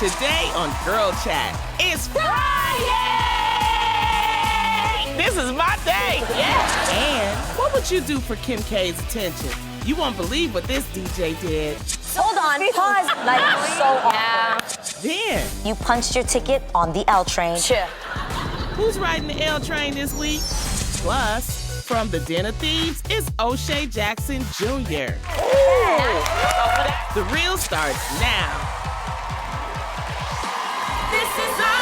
Today on Girl Chat, it's Friday! This is my day, yeah! And what would you do for Kim K's attention? You won't believe what this DJ did. Hold on, pause. Like, so awkward. Then, You punched your ticket on the L train. Sure. who's riding the L train this week? Plus, from the Den of Thieves is O'Shea Jackson Jr. The real starts now. This is our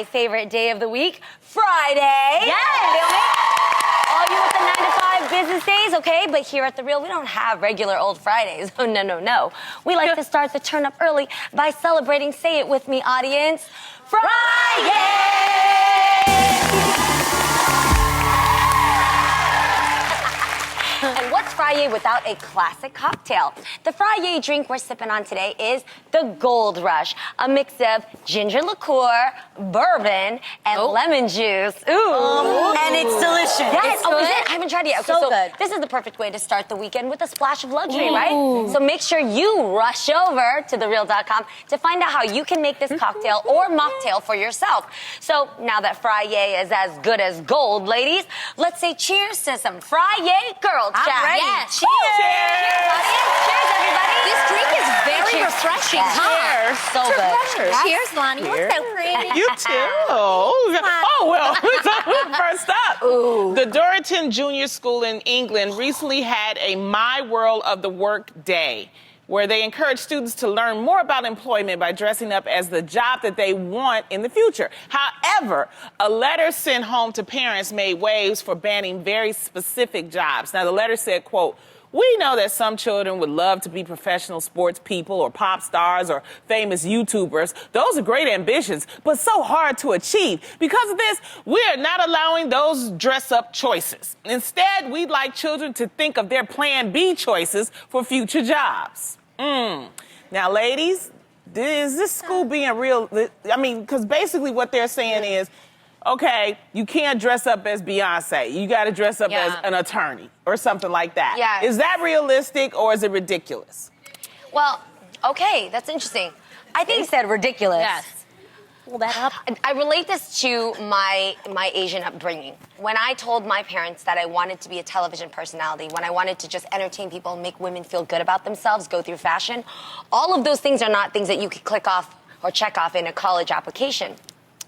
favorite day of the week, Friday. Yes. All you with the 9 to 5 business days, okay? But here at The Real, we don't have regular old Fridays. Oh, no. We like to start the turn up early by celebrating, say it with me, audience, Friday! And what's Friday without a classic cocktail? The Friday drink we're sipping on today is the Gold Rush, a mix of ginger liqueur, bourbon, and lemon juice. Ooh. And it's delicious. Yes. It's Is good. it? I haven't tried it yet. So good. This is the perfect way to start the weekend with a splash of luxury, right? So make sure you rush over to thereal.com to find out how you can make this cocktail or mocktail for yourself. So now that Friday is as good as gold, ladies, let's say cheers to some Friday girl chat. ready. Yes. Cheers. Cheers, everybody. This drink is very refreshing, huh? So good. Cheers, Loni. You're so pretty. You too. Oh, well, first up. The Dorrington Junior School in England recently had a My World of the Work Day, where they encourage students to learn more about employment by dressing up as the job that they want in the future. However, a letter sent home to parents made waves for banning very specific jobs. Now, the letter said, quote, "We know that some children would love to be professional sports people or pop stars or famous YouTubers. Those are great ambitions, but so hard to achieve. Because of this, we are not allowing those dress-up choices. Instead, we'd like children to think of their Plan B choices for future jobs." Now, ladies, is this school being real? I mean, because basically what they're saying is, okay, you can't dress up as Beyonce. You got to dress up as an attorney or something like that. Yeah. Is that realistic or is it ridiculous? Well, okay, that's interesting. I think They said ridiculous. Yes. Pull that up. I relate this to my Asian upbringing. When I told my parents that I wanted to be a television personality, when I wanted to just entertain people and make women feel good about themselves, go through fashion, all of those things are not things that you could click off or check off in a college application.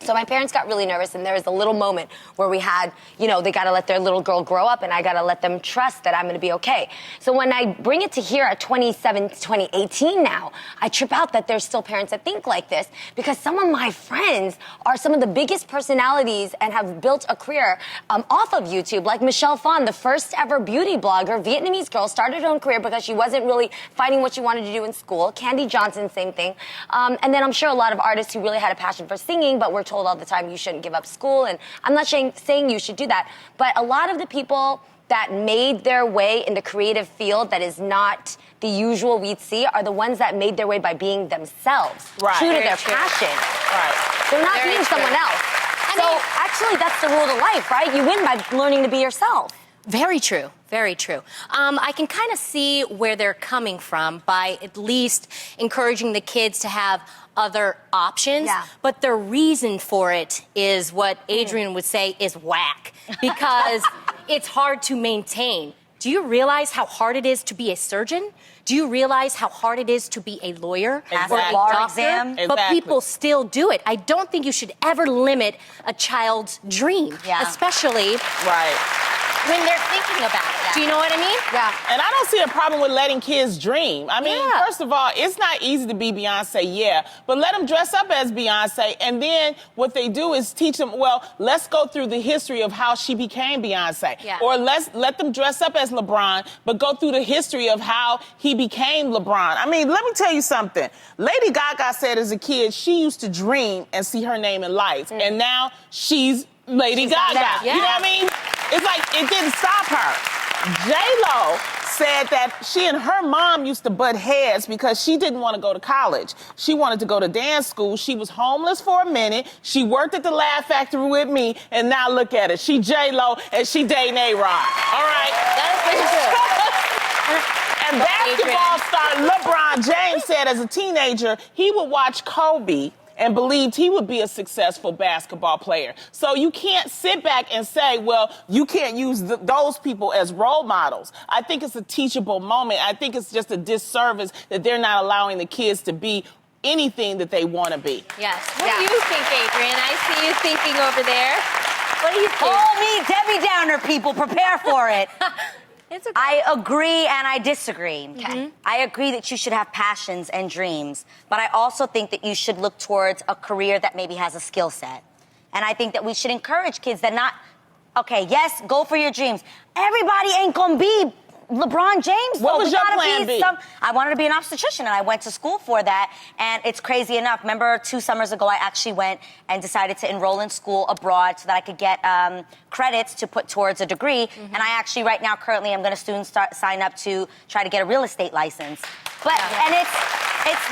So my parents got really nervous, and there was a little moment where we had, they got to let their little girl grow up, and I got to let them trust that I'm going to be okay. So when I bring it to here at 2018 now, I trip out that there's still parents that think like this, because some of my friends are some of the biggest personalities and have built a career off of YouTube, like Michelle Phan, the first ever beauty blogger, Vietnamese girl, started her own career because she wasn't really finding what she wanted to do in school. Candy Johnson, same thing. And then I'm sure a lot of artists who really had a passion for singing, but were told all the time you shouldn't give up school, and I'm not saying you should do that, but a lot of the people that made their way in the creative field that is not the usual we'd see are the ones that made their way by being themselves, true to their passion. Right. They're not being someone else. Actually, that's the rule of life, right? You win by learning to be yourself. Very true. Very true. I can kind of see where they're coming from by at least encouraging the kids to have other options. Yeah. But the reason for it is what Adrienne would say is whack, because it's hard to maintain. Do you realize how hard it is to be a surgeon? Do you realize how hard it is to be a lawyer or a bar doctor? exam? But people still do it. I don't think you should ever limit a child's dream, especially when they're thinking about it. Do you know what I mean? Yeah. And I don't see a problem with letting kids dream. I mean, Yeah. first of all, it's not easy to be Beyonce, yeah, but let them dress up as Beyonce, and then what they do is teach them, well, let's go through the history of how she became Beyonce. Yeah. Or let's let them dress up as LeBron, but go through the history of how he became LeBron. I mean, let me tell you something. Lady Gaga said as a kid, she used to dream and see her name in lights, and now she's Lady Gaga. that. You know what I mean? It's like, it didn't stop her. J-Lo said that she and her mom used to butt heads because she didn't want to go to college. She wanted to go to dance school. She was homeless for a minute. She worked at the Laugh Factory with me, and now look at her. She J-Lo, and she dating A-Rod. All right? And basketball star LeBron James said as a teenager, he would watch Kobe and believed he would be a successful basketball player. So you can't sit back and say, well, you can't use those people as role models. I think it's a teachable moment. I think it's just a disservice that they're not allowing the kids to be anything that they want to be. Yes. What do you think, Adrienne? I see you thinking over there. What do you think? Call me Debbie Downer, people. Prepare for it. It's okay. I agree and I disagree. Okay. I agree that you should have passions and dreams, but I also think that you should look towards a career that maybe has a skill set. And I think that we should encourage kids that okay, yes, go for your dreams. Everybody ain't gonna be LeBron James. What was We your gotta plan be B? I wanted to be an obstetrician, and I went to school for that. And it's crazy enough. Remember, 2 summers ago, I actually went and decided to enroll in school abroad so that I could get credits to put towards a degree. And I actually, right now, currently, I'm going to sign up to try to get a real estate license. But and it's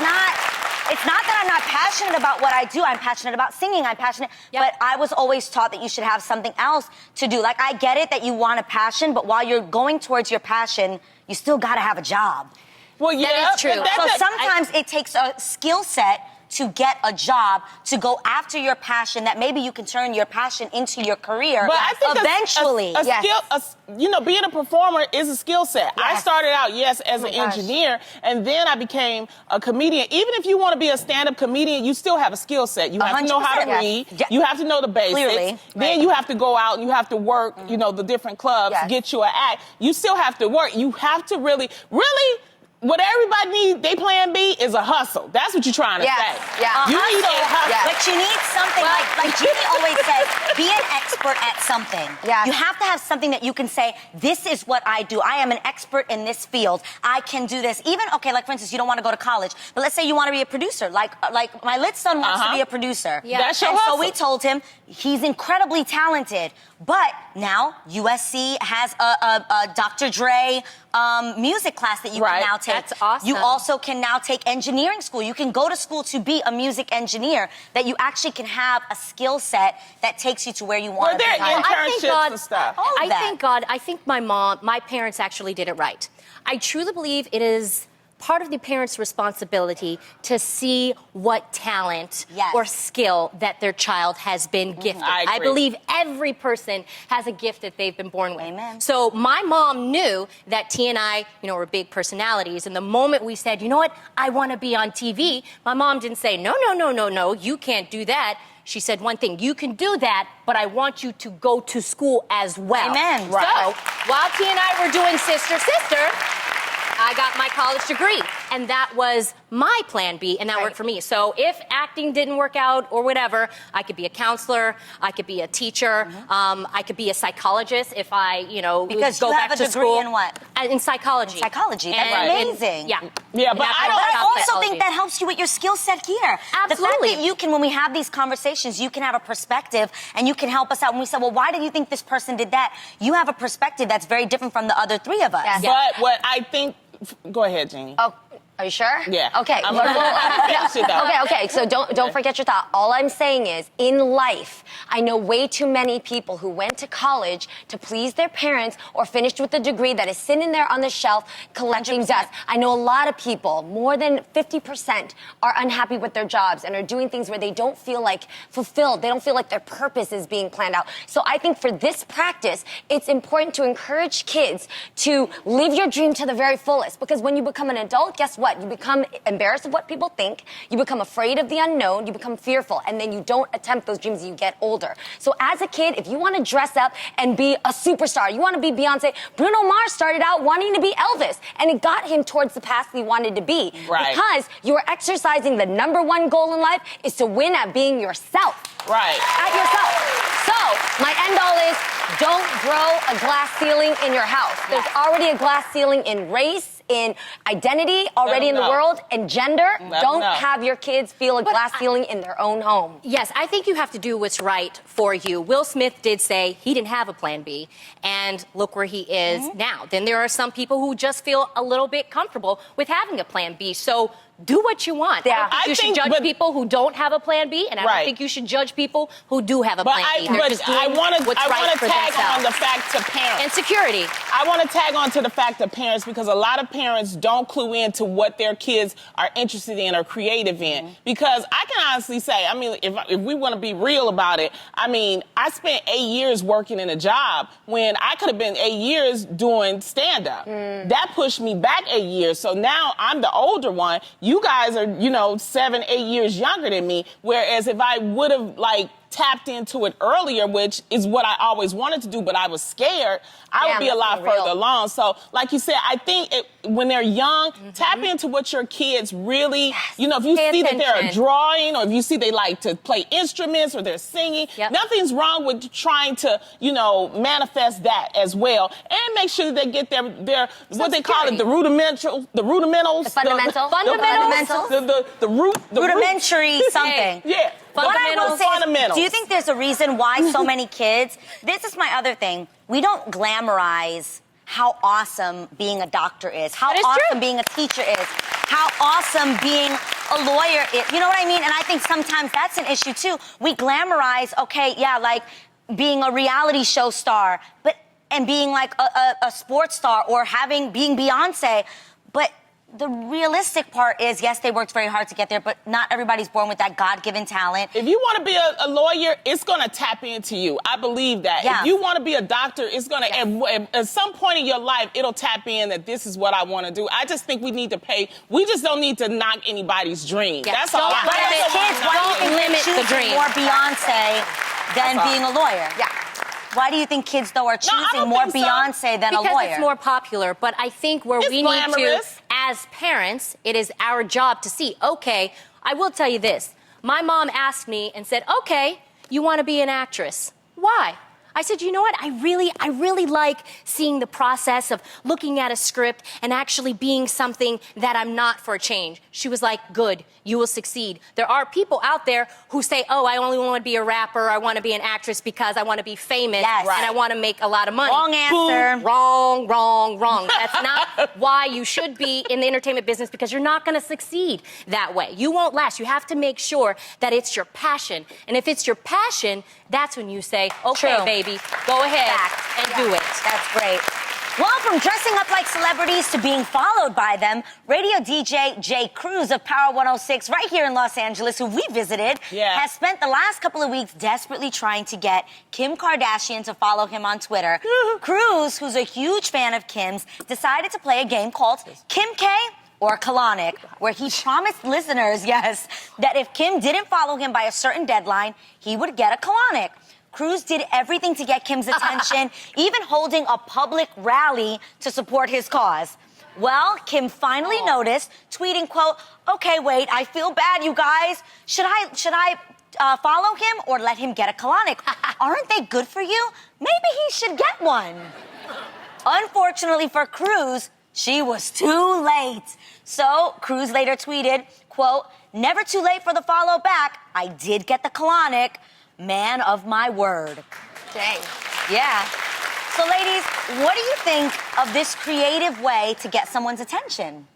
not that I'm not passionate about what I do. I'm passionate about singing. I'm passionate. Yep. But I was always taught that you should have something else to do. Like, I get it that you want a passion, but while you're going towards your passion, you still got to have a job. Well, yeah, is true. So sometimes it takes a skill set to get a job, to go after your passion, that maybe you can turn your passion into your career But I think eventually. Being a performer is a skill set. I Yes. started out, as an gosh. engineer, and then I became a comedian. Even if you want to be a stand-up comedian, you still have a skill set. You have to know how to 100%. read. Yeah. You have to know the basics. Clearly. Then Right. you have to go out and you have to work, the different clubs, Yes. get you an act. You still have to work. You have to really, what everybody needs, they plan B is a hustle. That's what you're trying to Yes, say. yeah. You need a hustle. Yeah. But you need something like Jeannie always says, be an expert at something. Yes. You have to have something that you can say, this is what I do. I am an expert in this field. I can do this. Even, like for instance, you don't want to go to college, but let's say you want to be a producer. Like my lit son wants to be a producer. Yeah. That's your And so hustle. we told him he's incredibly talented. But now USC has a Dr. Dre music class that you Right. can now take. That's awesome. You also can now take engineering school. You can go to school to be a music engineer, that you actually can have a skill set that takes you to where you want Were to there be. internships and stuff? All of that. I think my parents actually did it right. I truly believe it is part of the parents' responsibility to see what talent Yes. or skill that their child has been gifted. I agree. believe every person has a gift that they've been born with. Amen. So my mom knew that T and I, were big personalities. And the moment we said, you know what, I want to be on TV, my mom didn't say, no, you can't do that. She said one thing, you can do that, but I want you to go to school as well. Amen. So while T and I were doing sister, I got my college degree, and that was my plan B, and that worked for me. So if acting didn't work out or whatever, I could be a counselor, I could be a teacher, I could be a psychologist if I, Because go you back have a to degree school. in what? In psychology. Psychology. That's And- amazing. Yeah. Yeah, but I don't- But I also psychology. think that helps you with your skill set here. Absolutely. The fact that you can, when we have these conversations, you can have a perspective and you can help us out. When we say, well, why do you think this person did that? You have a perspective that's very different from the other three of us. Yes. But what I think, go ahead, Jeannie. Oh, are you sure? Yeah. Okay. I'm finish it though. Okay. So don't forget your thought. All I'm saying is, in life, I know way too many people who went to college to please their parents or finished with a degree that is sitting there on the shelf collecting 100%. dust. I know a lot of people, more than 50%, are unhappy with their jobs and are doing things where they don't feel like fulfilled. They don't feel like their purpose is being planned out. So I think for this practice, it's important to encourage kids to live your dream to the very fullest. Because when you become an adult, guess what? what? You become embarrassed of what people think. You become afraid of the unknown. You become fearful. And then you don't attempt those dreams as you get older. So as a kid, if you want to dress up and be a superstar, you want to be Beyonce, Bruno Mars started out wanting to be Elvis. And it got him towards the path he wanted to be. Right. Because you are exercising the #1 goal in life is to win at being yourself. Right. At yourself. So, my end all is don't grow a glass ceiling in your house. There's already a glass ceiling in race, in identity, already in the world, and gender. Don't have your kids feel a glass ceiling in their own home. Yes, I think you have to do what's right for you. Will Smith did say he didn't have a plan B, and look where he is now. Then there are some people who just feel a little bit comfortable with having a plan B. So do what you want. Yeah. I don't think you should judge people who don't have a plan B, and I don't think you should judge people who do have a plan B. But I want to tag themselves. on the fact to parents. And security. I want to tag on to the fact of parents because a lot of parents don't clue into what their kids are interested in or creative in. Because I can honestly say, I mean, if we want to be real about it, I mean, I spent 8 years working in a job when I could have been 8 years doing stand-up. That pushed me back 8 years. So now I'm the older one. You guys are, 7, 8 years younger than me. Whereas if I would have, tapped into it earlier, which is what I always wanted to do, but I was scared, I would be a lot further along. So, like you said, I think when they're young, tap into what your kids really, if you see that they're drawing or if you see they like to play instruments or they're singing, nothing's wrong with trying to, manifest that as well. And make sure that they get their what they call it, the rudimentals. The fundamental. The rudimentary something. Yeah. What I will say fundamentals. Do you think there's a reason why so many kids, this is my other thing, we don't glamorize how awesome being a doctor is, how awesome being a teacher is, how awesome being a lawyer is. You know what I mean? And I think sometimes that's an issue too. We glamorize, being a reality show star, and being like a sports star or being Beyonce, but the realistic part is, yes, they worked very hard to get there, but not everybody's born with that God-given talent. If you want to be a lawyer, it's going to tap into you. I believe that. Yes. If you want to be a doctor, it's going to, at some point in your life, it'll tap in that this is what I want to do. I just think we need to we just don't need to knock anybody's dream. Yes. That's all. But as kids, why do you think they're choosing more Beyonce than being a lawyer? Yeah. Why do you think kids, though, are choosing more Beyonce than a lawyer? Because it's more popular, but I think where we need to, as parents, it is our job to see, okay, I will tell you this. My mom asked me and said, okay, you want to be an actress. Why? I said, you know what? I really like seeing the process of looking at a script and actually being something that I'm not for a change. She was like, good, you will succeed. There are people out there who say, oh, I only want to be a rapper, I want to be an actress because I want to be famous and I want to make a lot of money. Wrong answer. Boom. Wrong. That's not why you should be in the entertainment business because you're not going to succeed that way. You won't last. You have to make sure that it's your passion. And if it's your passion, that's when you say, okay, baby, go ahead and do it. That's great. Well, from dressing up like celebrities to being followed by them, radio DJ Jay Cruz of Power 106 right here in Los Angeles, who we visited, has spent the last couple of weeks desperately trying to get Kim Kardashian to follow him on Twitter. Cruz, who's a huge fan of Kim's, decided to play a game called Kim K or Colonic, where he promised listeners, that if Kim didn't follow him by a certain deadline, he would get a colonic. Cruz did everything to get Kim's attention, even holding a public rally to support his cause. Well, Kim finally noticed, tweeting, quote, okay, wait, I feel bad, you guys. Should I follow him or let him get a colonic? Aren't they good for you? Maybe he should get one. Unfortunately for Cruz, she was too late. So Cruz later tweeted, quote, never too late for the follow back. I did get the colonic. Man of my word. Dang. Yeah. So, ladies, what do you think of this creative way to get someone's attention?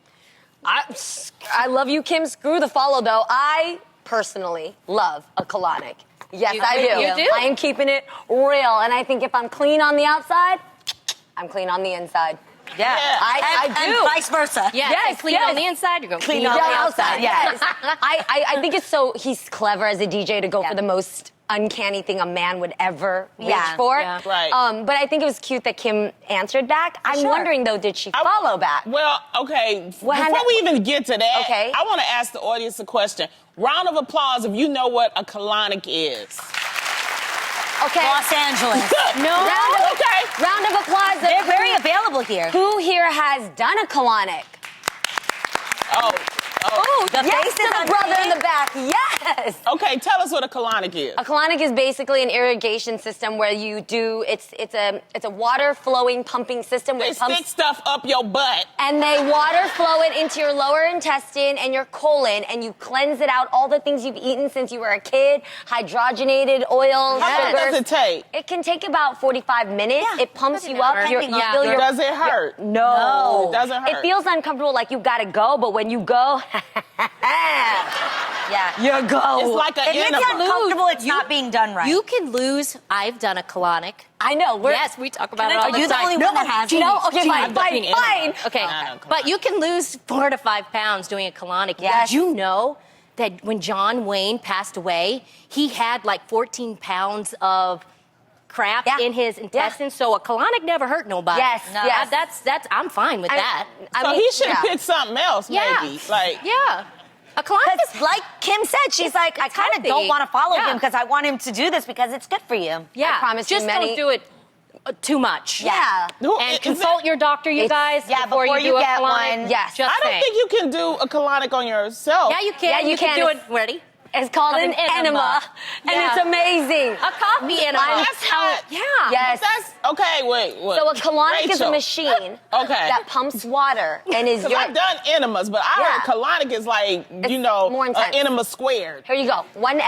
I love you, Kim. Screw the follow, though. I personally love a colonic. Yes, I do. You do? I am keeping it real. And I think if I'm clean on the outside, I'm clean on the inside. Yeah. I do. And vice versa. Yes. Clean on the inside, you're going clean on the outside. Yes. I think it's he's clever as a DJ to go for the most uncanny thing a man would ever reach Yeah. for. Yeah. Right. But I think it was cute that Kim answered back. I'm Sure. wondering, though, did she follow back? Well, okay. Well, Before we even get to that, Okay. I want to ask the audience a question. Round of applause if you know what a colonic is. Okay. Los Angeles. Round of applause. They're very available here. Who here has done a colonic? Oh. The Yes, faces to on the brother in TV? the back. Yes. Okay, tell us what a colonic is. A colonic is basically an irrigation system where you do it's a water flowing pumping system where They it pumps stick stuff up your butt. and they water flow it into your lower intestine and your colon and you cleanse it out all the things you've eaten since you were a kid, hydrogenated oils, How long sugars. does it take? It can take about 45 minutes. Yeah, It pumps doesn't you up. matter. You Yeah. feel your Does it hurt? No. It doesn't hurt. It feels uncomfortable like you gotta go, but when you go, Yeah. you go. It's like an If it's enema. uncomfortable, it's not being done right. You can lose. I've done a colonic. I know. Yes, we talk about it all Are the you the time. only one that has it? No, okay, fine, I've done fine, an fine. enema. Okay, No, come but on. you can lose 4 to 5 pounds doing a colonic. Yes. Did you know that when John Wayne passed away, he had like 14 pounds of crap Yeah. in his intestines? So a colonic never hurt nobody. Yes, No. yes. That's I'm fine with that. So he should have yeah. picked something else, Yeah. maybe. Like, Yeah. A colonic is Because like Kim said, she's like, I it's kind of healthy. don't want to follow Yeah. him because I want him to do this because it's good for you. yeah. I promise you just many- don't do it too much. Yeah. who- And is consult it- your doctor, you guys, yeah, before before you you do a get colonic. one. Yes. Just I don't saying. think you can do a colonic on yourself. Yeah, you can. Yeah, you can can. do it. Ready? It's called an enema. And Yeah. it's amazing. A coffee enema. That's not. Yeah. Yes. That's okay. Wait. So a colonic is a Rachel. machine Okay. that pumps water and is Because your... I've done enemas, but I heard Yeah. colonic is like, It's you know, more an intense. enema squared. Here you go. One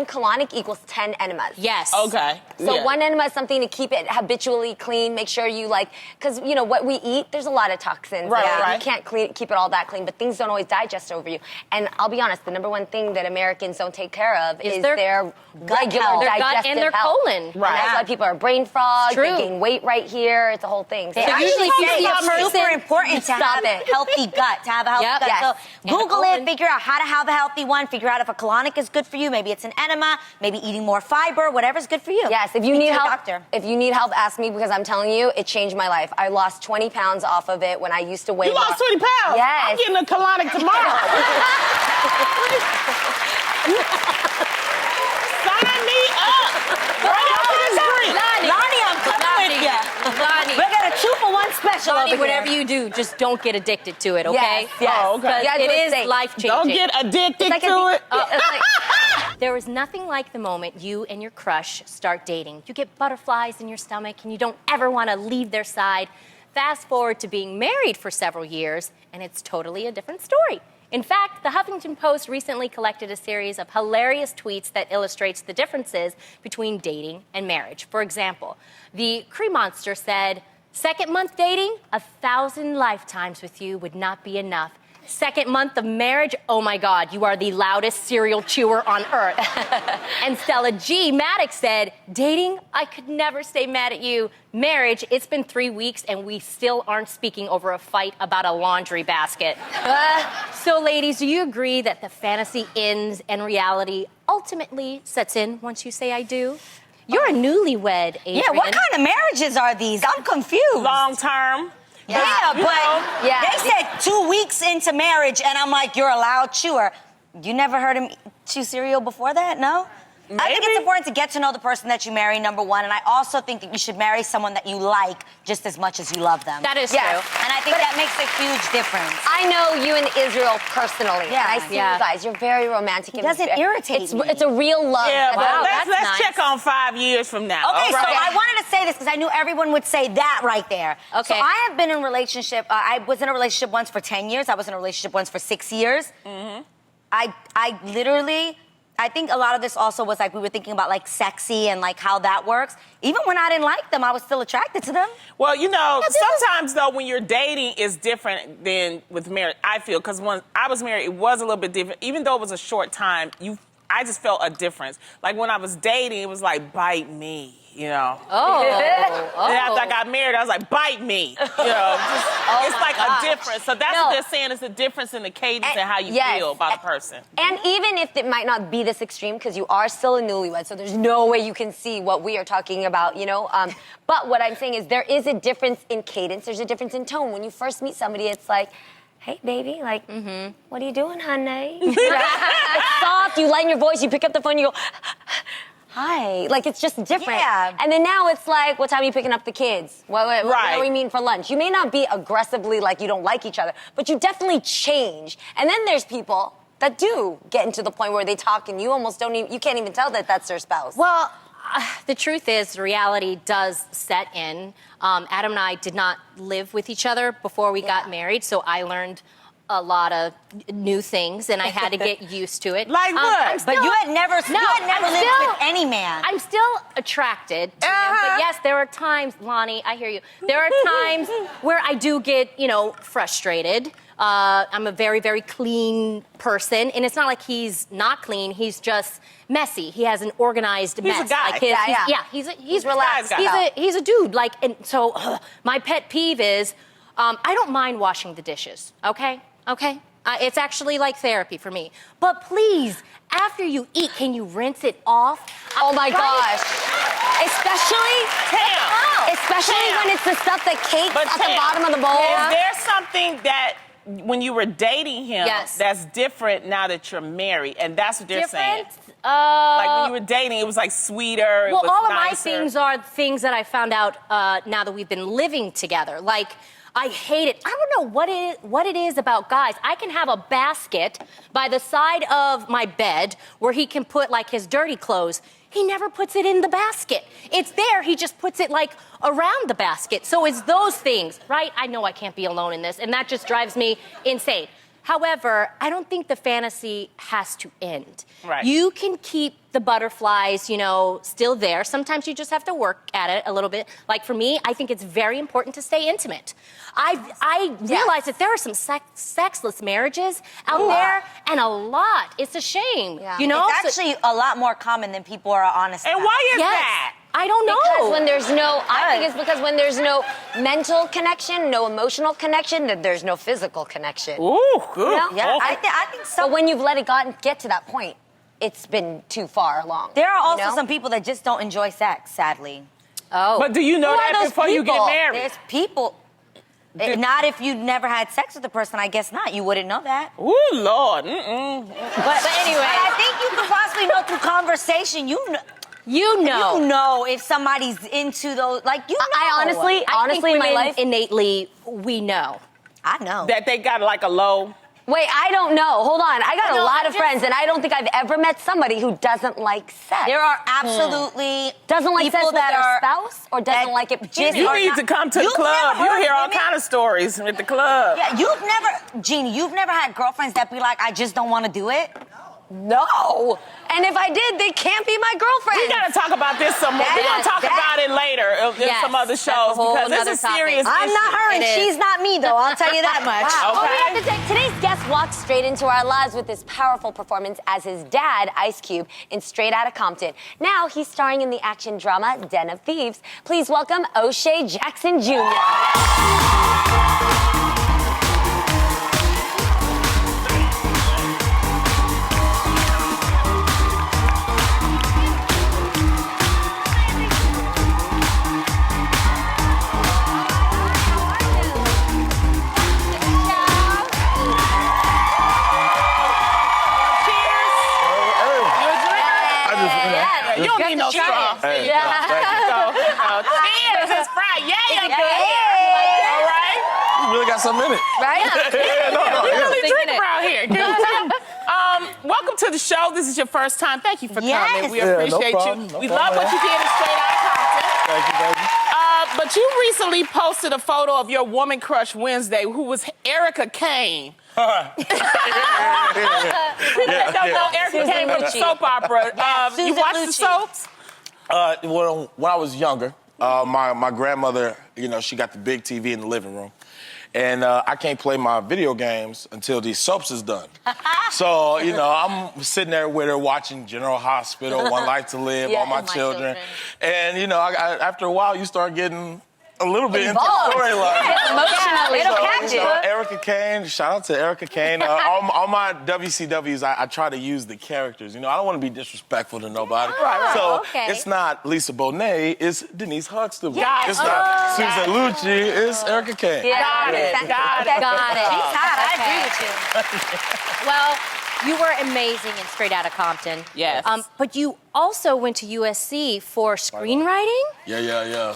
colonic equals 10 enemas. Yes. Okay. So yeah. one enema is something to keep it habitually clean. Make sure you because you know what we eat. There's a lot of toxins. Right, and right. You can't keep it all that clean, but things don't always digest over you. And I'll be honest, the number one thing that Americans don't take care of is their their regular health. Their gut digestive and their health. colon. And Right. that's why people are brain frogged. True. They gain weight right here. It's a whole thing. So Actually, usually if you say see a it's person- super important to Stop have a it. healthy gut, to have a healthy Yep. gut. Yes. So And a Google it, colon. figure out how to have a healthy one, figure out if a colonic is good for you, maybe it's an enema, maybe eating more fiber, whatever's good for you. Yes, if you Speak need to your help, doctor. if you need help, ask me because I'm telling you, it changed my life. I lost 20 pounds off of it when I used to weigh. You lost 20 pounds? Yes. I'm getting a colonic tomorrow. Sign me up. Right after this drink. Lonnie, I'm coming with you. Lonnie. We got a 2-for-1 special Lonnie, over whatever here. you do, just don't get addicted to it, okay? Yes, yes. Oh, okay. You gotta It do is safe. life-changing. Don't get addicted It's like to it. it's like- There is nothing like the moment you and your crush start dating. You get butterflies in your stomach and you don't ever want to leave their side. Fast forward to being married for several years, and it's totally a different story. In fact, the Huffington Post recently collected a series of hilarious tweets that illustrates the differences between dating and marriage. For example, the Cree Monster said, "Second month dating, 1,000 lifetimes with you would not be enough. Second month of marriage, oh my God, you are the loudest cereal chewer on earth." And Stella G. Maddox said, "Dating, I could never stay mad at you. Marriage, it's been 3 weeks and we still aren't speaking over a fight about a laundry basket." So ladies, do you agree that the fantasy ends and reality ultimately sets in once you say I do? You're a newlywed, Adrienne. Yeah, what kind of marriages are these? I'm confused. Long term. Yeah, You but know. Yeah. they said 2 weeks into marriage, and I'm like, you're a loud chewer. You never heard him chew cereal before that? No? I think it's Maybe. important to get to know the person that you marry, number one, and I also think that you should marry someone that you like just as much as you love them. That is Yes. true. And I think that makes a huge difference. I know you and Israel personally. Yeah. And I see Yeah. you guys. You're very romantic. He doesn't irritate me. It's a real love. Yeah, That's but all. that's let's nice. check on 5 years from now. Okay, all so right? I wanted to say this because I knew everyone would say that right there. Okay. So I have been in a relationship. I was in a relationship once for 10 years. I was in a relationship once for 6 years. Mm-hmm. I literally, I think a lot of this also was like we were thinking about like sexy and like how that works. Even when I didn't like them, I was still attracted to them. Well, you know, sometimes though, when you're dating, is different than with marriage. I feel because when I was married, it was a little bit different. Even though it was a short time, you I just felt a difference. Like when I was dating, it was like, bite me, you know. Oh. And after I got married, I was like, bite me, you know. It's like a difference. So that's what they're saying is the difference in the cadence and how you feel about a person. And even if it might not be this extreme, because you are still a newlywed, so there's no way you can see what we are talking about, you know. But what I'm saying is there is a difference in cadence. There's a difference in tone. When you first meet somebody, it's like, hey, baby, like, what are you doing, honey? It's soft, you lighten your voice, you pick up the phone, you go, hi. Like, it's just different. Yeah. And then now it's like, what time are you picking up the kids? What are we meeting for lunch? You may not be aggressively like you don't like each other, but you definitely change. And then there's people that do get into the point where they talk and you almost don't even, you can't even tell that that's their spouse. Well, the truth is, reality does set in. Adam and I did not live with each other before we got married, so I learned a lot of new things, and I had to get used to it. Like what? But you had never lived with any man. I'm still attracted to him, but yes, there are times, Loni, I hear you. There are times where I do get, you know, frustrated. I'm a very, very clean person, and it's not like he's not clean. He's just messy. He has an organized mess. He's a guy. Like he's relaxed. He's a dude. Like, and so my pet peeve is, I don't mind washing the dishes. Okay. It's actually like therapy for me. But please, after you eat, can you rinse it off? Oh my gosh. Especially when it's the stuff that cakes at the bottom of the bowl. Is there something that when you were dating him that's different now that you're married? And that's what they're saying. Like when you were dating, it was like sweeter. Well, it was all of nicer. my things are things that I found out now that we've been living together. Like, I hate it. I don't know what it is about guys. I can have a basket by the side of my bed where he can put like his dirty clothes. He never puts it in the basket. It's there. He just puts it like around the basket. So it's those things, right? I know I can't be alone in this, and that just drives me insane. However, I don't think the fantasy has to end. Right. You can keep the butterflies, you know, still there. Sometimes you just have to work at it a little bit. Like for me, I think it's very important to stay intimate. I realize that there are some sexless marriages out there, and a lot. It's a shame, you know? It's actually a lot more common than people are honest about. And why is that? I don't know. Because when there's no, I think it's because when there's no mental connection, no emotional connection, that there's no physical connection. Ooh, good. You know? Yeah, I think so. But when you've let it get to that point, it's been too far along. There are also you know? some people that just don't enjoy sex, sadly. Oh. But do you know Who are that those before you get people? married? There's people. Not if you never had sex with the person, I guess not. You wouldn't know that. Ooh, Lord. But anyway. But I think you could possibly know through conversation. You know if somebody's into those, like, you know. I honestly, in my life, innately, we know. I know. That they got like a low. Wait, I don't know. Hold on. I got a lot of friends, and I don't think I've ever met somebody who doesn't like sex. There are absolutely doesn't like sex people with their spouse, or doesn't like it. You need to come to the club. You hear all kind of stories at the club. Yeah, Jeannie, you've never had girlfriends that be like, I just don't want to do it? No. And if I did, they can't be my girlfriend. We gotta talk about this some more. We're gonna talk about it later in some other shows because this is serious. I'm not her and she's not me, though. I'll tell you that much. Wow. Okay. Well, we have to say, today's guest walked straight into our lives with this powerful performance as his dad, Ice Cube, in Straight Outta Compton. Now he's starring in the action drama Den of Thieves. Please welcome O'Shea Jackson Jr. You don't need no straw. Cheers, it's Friday. Yeah, all right. You really got something in it. Right? You really drink around here. Welcome to the show. This is your first time. Thank you for coming. We appreciate you. We love what you did in Straight Outta Compton. Thank you, baby. But you recently posted a photo of your woman crush Wednesday, who was Erica Kane. Erica Kane from the soap opera. You watched the soaps? Well, when I was younger, my grandmother, you know, she got the big TV in the living room. and I can't play my video games until these soaps is done. So, you know, I'm sitting there with her watching General Hospital, One Life to Live, All My Children. And, you know, after a while, you start getting a little bit into the storyline. Yeah, emotionally. It'll catch you. Erica Kane, shout out to Erica Kane. All my WCWs, I try to use the characters. You know, I don't want to be disrespectful to nobody. Right. So Okay. it's not Lisa Bonet, it's Denise Huxtable. Yes. It's not Susan Lucci, it's Erica Kane. Got it. Got it. She's hot. I agree with you. Well, you were amazing in Straight Outta Compton. Yes. But you also went to USC for screenwriting? Yeah.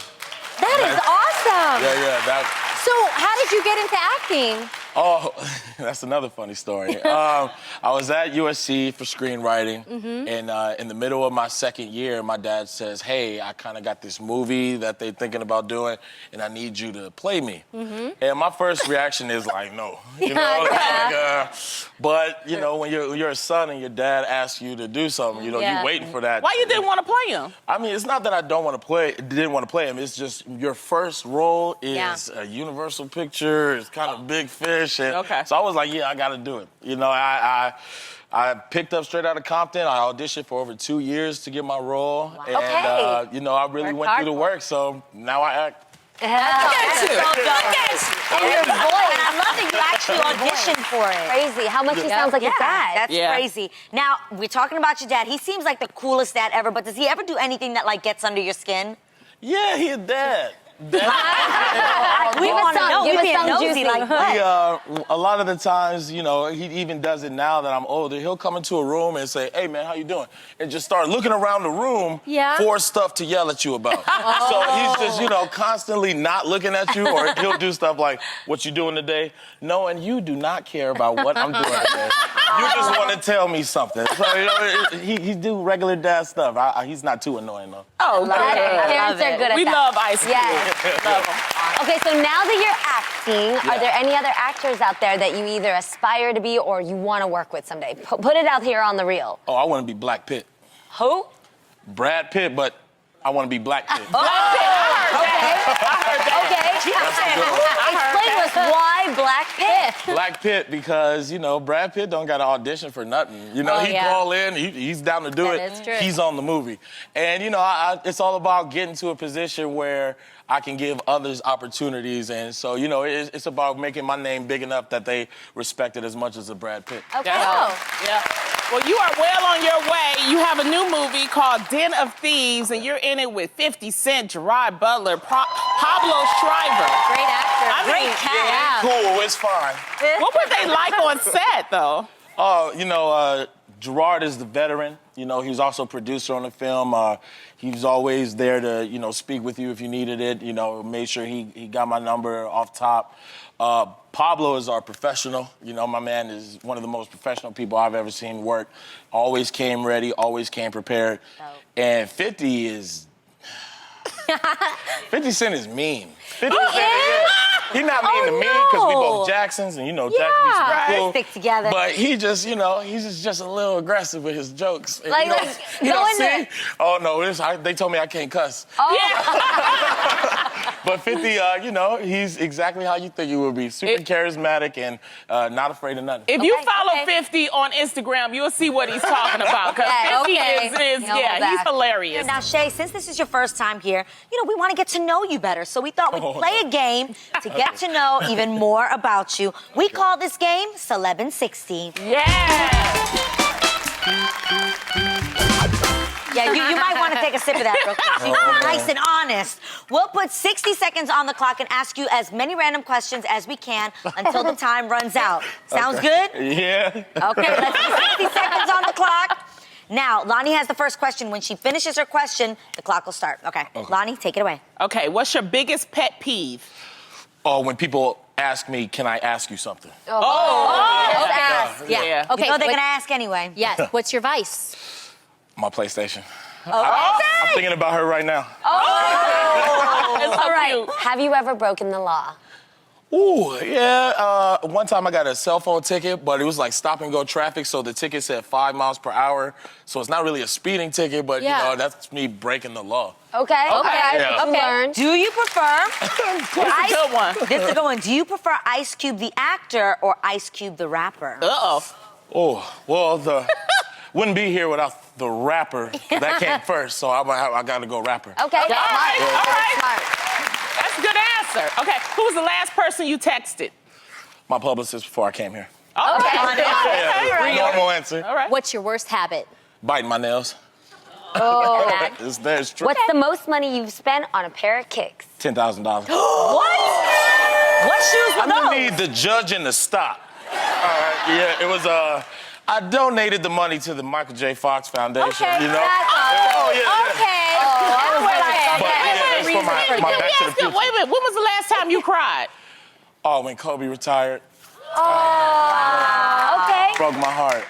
That is awesome. Yeah. So how did you get into acting? Oh, that's another funny story. I was at USC for screenwriting, and in the middle of my second year, my dad says, hey, I kind of got this movie that they're thinking about doing, and I need you to play me. And my first reaction is like, no. You know, but, you know, when you're a son and your dad asks you to do something, you know, you're waiting for that. Why you didn't want to play him? I mean, it's not that I didn't want to play him. It's just your first role is a Universal picture. It's kind of big fish. And so I was like, yeah, I got to do it. You know, I picked up Straight Outta Compton. I auditioned for over 2 years to get my role. Wow. And, you know, I really went through the work. So now I act. And your voice. And I love that you actually auditioned for it. Crazy. How much he sounds like his dad. That's crazy. Now, we're talking about your dad. He seems like the coolest dad ever, but does he ever do anything that, like, gets under your skin? Yeah, he a dad. We want to know. We're being nosy like what? A lot of the times, you know, he even does it now that I'm older. He'll come into a room and say, hey, man, how you doing? And just start looking around the room for stuff to yell at you about. So he's just, you know, constantly not looking at you, or he'll do stuff like, what you doing today? Knowing you do not care about what I'm doing today. You just want to tell me something. So, you know, he do regular dad stuff. He's not too annoying, though. Oh, Parents are good at we that. love Ice Cube. Yes. Love him. Okay, so now that you're acting, are there any other actors out there that you either aspire to be or you want to work with someday? Put it out here on the reel. Oh, I want to be Black Pitt. Who? Brad Pitt, but I want to be Black Pitt. Explain to us why Black Pitt. Black Pitt, because, you know, Brad Pitt don't got to audition for nothing. You know, he call in, he's down to do it. Is true. He's on the movie. And, you know, it's all about getting to a position where I can give others opportunities. And so, you know, it's about making my name big enough that they respect it as much as a Brad Pitt. Okay. Yeah. Well, you are well on your way. You have a new movie called Den of Thieves, and you're in it with 50 Cent, Gerard Butler, Pablo Schreiber. Great actor. Great cast. Cool, it's fine. What were they like on set, though? Oh, you know, Gerard is the veteran. You know, he was also producer on the film. He was always there to, you know, speak with you if you needed it. You know, made sure he got my number off top. Pablo is our professional. You know, my man is one of the most professional people I've ever seen work. Always came ready, always came prepared. And 50 is... 50 Cent is mean. 50 Cent, he's not mean to me because we both Jacksons, and you know Jackson's super cool. Stick together. But he just, you know, he's just a little aggressive with his jokes. Like, you go don't in there. Oh no, they told me I can't cuss. But 50, you know, he's exactly how you think he would be. Super charismatic and not afraid of nothing. If you follow 50 on Instagram, you'll see what he's talking about. Because 50 is he's hilarious. Now, Shay, since this is your first time here, you know, we want to get to know you better. So we thought we'd play a game to get to know even more about you. We call this game Celeb in 60. Yeah, you might want to take a sip of that real quick. So you're nice and honest. We'll put 60 seconds on the clock and ask you as many random questions as we can until the time runs out. Sounds good? Yeah. Okay, let's put 60 seconds on the clock. Now, Loni has the first question. When she finishes her question, the clock will start. Okay. Loni, take it away. Okay, what's your biggest pet peeve? Oh, when people ask me, can I ask you something? Yeah. Yeah. Okay, you know they're going to ask anyway. Yes. What's your vice? My PlayStation. I'm thinking about her right now. It's so All right. cute. Have you ever broken the law? Ooh, yeah. One time I got a cell phone ticket, but it was like stop and go traffic, so the ticket said 5 miles per hour. So it's not really a speeding ticket, but you know, that's me breaking the law. Okay. Yeah. Learned. Do you prefer? That's a good one. This is a good one. Do you prefer Ice Cube the actor or Ice Cube the rapper? Uh-oh. Oh, well, wouldn't be here without the rapper. That came first, so I got to go rapper. Okay. All right. Smart. That's a good answer. Okay, who was the last person you texted? My publicist before I came here. Okay. Yeah, normal answer. All right. What's your worst habit? Biting my nails. Oh. There's true. What's the most money you've spent on a pair of kicks? $10,000. What shoes were I those? need the judging to stop. All right, yeah, it was, I donated the money to the Michael J. Fox Foundation, Okay, you know? that's awesome. Oh, yeah. Okay. But yeah, it's for my Back to the Future. Wait a minute, when was the last time you cried? Oh, when Kobe retired, Okay. broke my heart.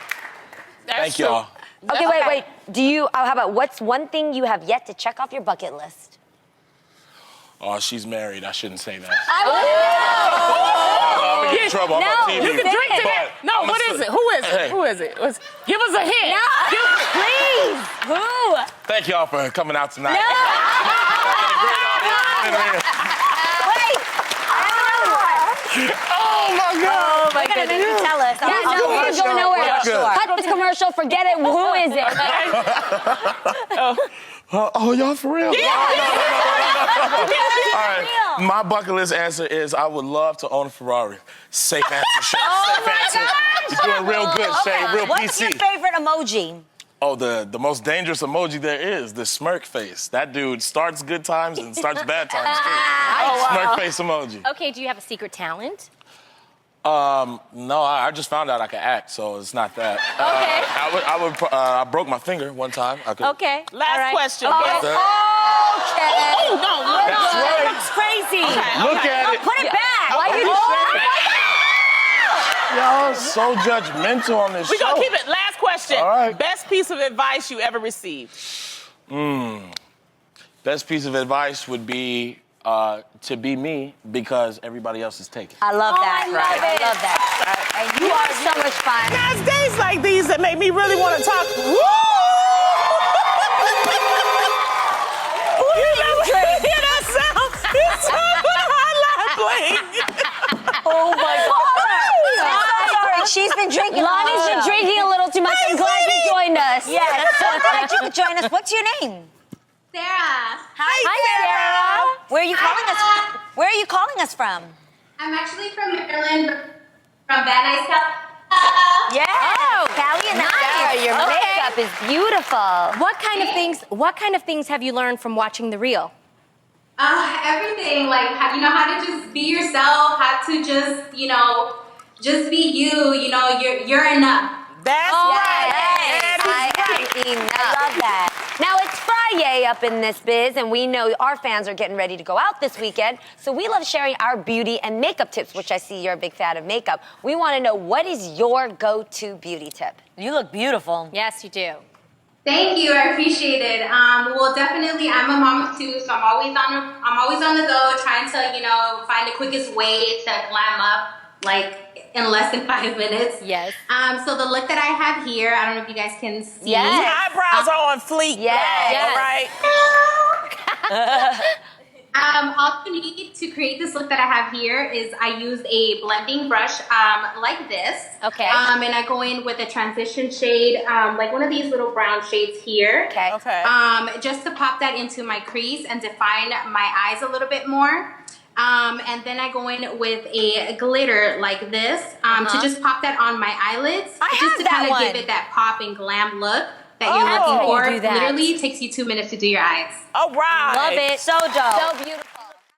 Thank true. y'all. Okay, wait. Do you, how about what's one thing you have yet to check off your bucket list? Oh, she's married. I shouldn't say that. Oh. I'm gonna get in trouble. I'm on TV. You can drink to that. But No, I'ma what is say- it? Who is it? Hey. Who is it? Give us a hint. Please. Who? Thank y'all for coming out tonight. Oh my God. Oh my goodness. You tell us. Yeah, no, we ain't going nowhere. Good. Cut this commercial. Forget it. Who is it? Oh, y'all for real? Yeah. All right. My bucket list answer is I would love to own a Ferrari. Safe answer, Shay. Safe answer. You're doing real good, Shay. Real What's PC. your favorite emoji? Oh, the most dangerous emoji there is, the smirk face. That dude starts good times and starts bad times too. Smirk face emoji. Okay, do you have a secret talent? No, I just found out I could act, so it's not that. Okay. I broke my finger one time. Okay. Last question. That's it. Oh, no, look. That's right. That's crazy. Look at it. Put it back. Why you Oh, Y'all so judgmental on this We're show. going to keep it. Last question. All right. Best piece of advice you ever received? Best piece of advice would be to be me because everybody else is taken. I love that. I love it. I love that. And you are so much fun. Now, it's days like these that make me really want to talk. Woo! Hear that sound? It's highlight bling. Oh my God. Sorry, she's been drinking. Lonnie's been drinking a little too much. I'm glad you joined us. Yes, so glad you could join us. What's your name? Sarah. Hi, Sarah. Where are you calling us from? Where are you calling us from? I'm actually from Maryland, from Van Nuys, Yes. Oh, Callie and Sarah, your makeup is beautiful. What kind of things have you learned from watching The Real? everything. Like, how to just be yourself, how to just be you. You're enough. That's right. I am enough. I love that. Now it's Friday up in this biz, and we know our fans are getting ready to go out this weekend. So we love sharing our beauty and makeup tips, which I see you're a big fan of makeup. We want to know, what is your go-to beauty tip? You look beautiful. Yes, you do. Thank you. I appreciate it. Well, definitely, I'm a mom too, so I'm always on the go, trying to find the quickest way to glam up, like in less than 5 minutes. Yes. So the look that I have here, I don't know if you guys can see. Yes. Eyebrows are on fleek. Yes. All right. All you need to create this look that I have here is I use a blending brush like this. Okay. And I go in with a transition shade, like one of these little brown shades here. Okay. Okay. Just to pop that into my crease and define my eyes a little bit more. And then I go in with a glitter like this to just pop that on my eyelids. I just have to that kind of one. give it that pop and glam look that you're how looking you for. do that. Literally takes you 2 minutes to do your eyes. All right. Love it. So dope. So beautiful.